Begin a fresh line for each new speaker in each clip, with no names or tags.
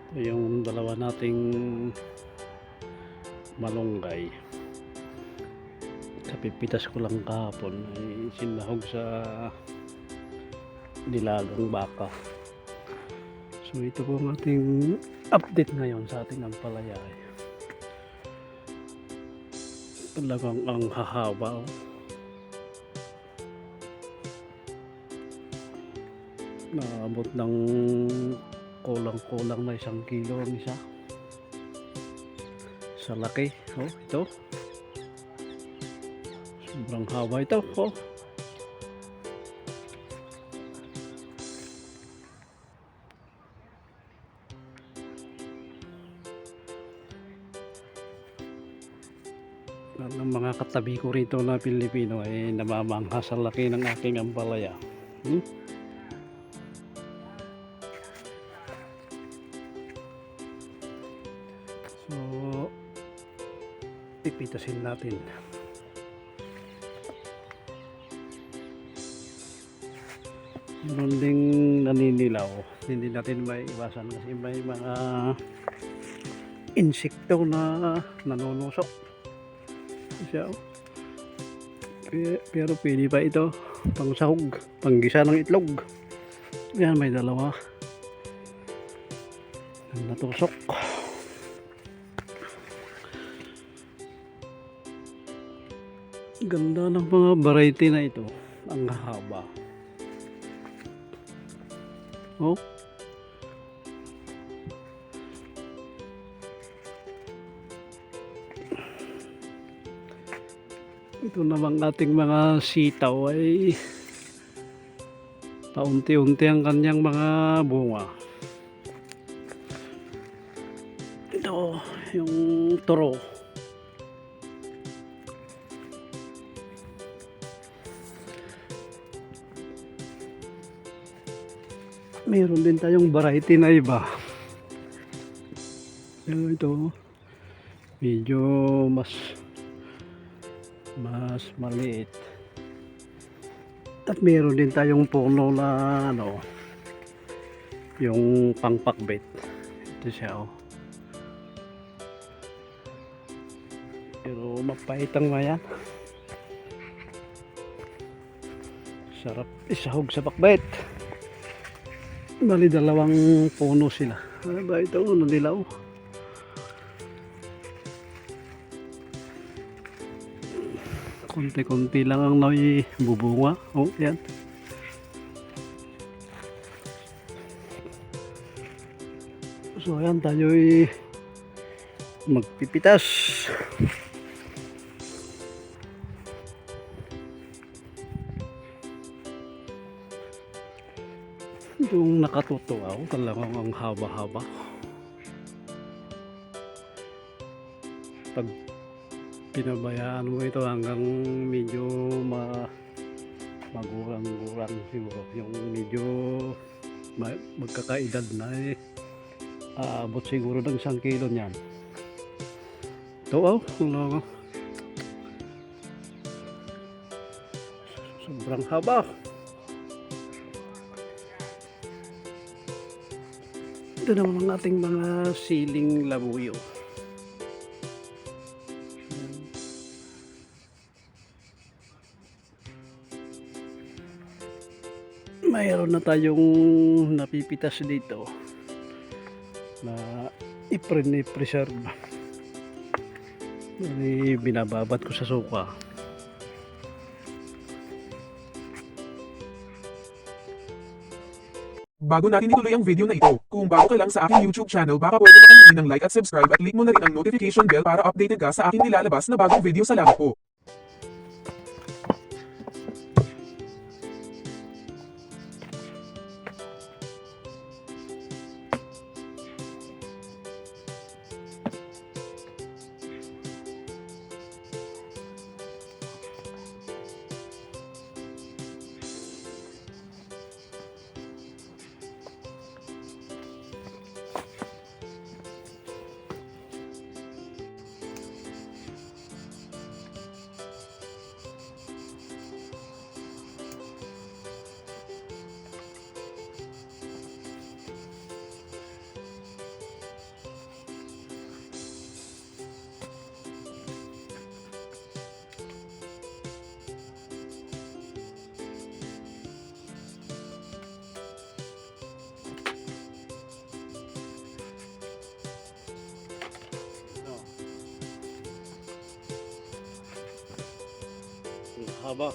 Ito yung dalawa nating malunggay. Kapipitas ko lang kahapon ay sinahog sa nilagang baka. So ito po ang ating update ngayon sa ating ampalaya. Talagang ang hahaba. Naabot ng kulang-kulang na 1 kilo ang isa. Sa laki. Oh, ito. Sobrang haba ito. Oh. Ng mga katabi ko rito na Pilipino ay namamangha sa laki ng aking ampalaya. So pipitasin natin. Meron ding naninilaw, hindi natin maiwasan kasi may mga insekto na nanunusok siya. Pero pwede pa ito pang sahog, panggisa ng itlog. Yan, may dalawa ang natusok. Ganda ng mga variety na ito. Ang haba. Oh. Ito namang ating mga sitaw ay paunti-unti ang kanyang mga bunga. Ito yung toro. Mayroon din tayong variety na iba. Ito medyo mas maliit. At mayroon din tayong puno na ano, yung pangpakbet. Ito siya, oh. Pero mapait ang mayan. Sarap isahog sa pakbet. Bali dalawang puno sila. Ano ba ito? Ano dilaw? Konti-konti lang ang naibubunga. Oh, yan. So ayan, tayo'y magpipitas. Itong nakatutuaw, talagang ang haba-haba. Pag pinabayaan mo ito hanggang medyo magurang-gurang siguro, yung medyo magkakaedad na aabot siguro ng 1 kilo niyan. Ito, oh, sobrang haba. Ito naman ang ating mga siling labuyo. Mayroon na tayong napipitas dito na i-preserve. Binababat ko sa suka.
Bago natin ituloy ang video na ito, kung bago ka lang sa aking YouTube channel baka pwede na kayo ng like at subscribe at click mo na rin ang notification bell para updated ka sa aking nilalabas na bagong video. Salamat po.
Haba.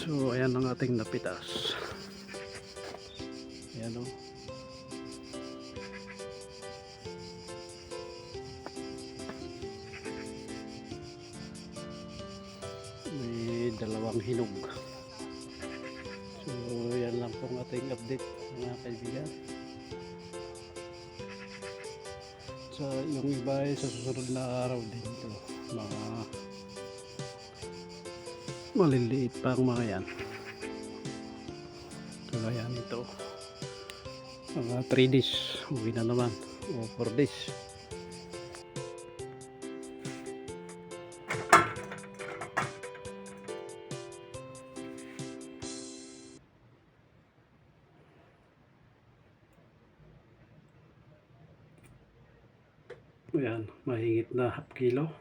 So ayan ang ating napitas. Ayan o. May dalawang hinog. So yan lang pong ating update mga kaibigan. Sa yung iba ay sa susunod na araw din ito. Mga maliliit pa ang mga yan. Kaya nito mga 3 days uwi na naman o 4 days. Ayan, mahigit na half kilo.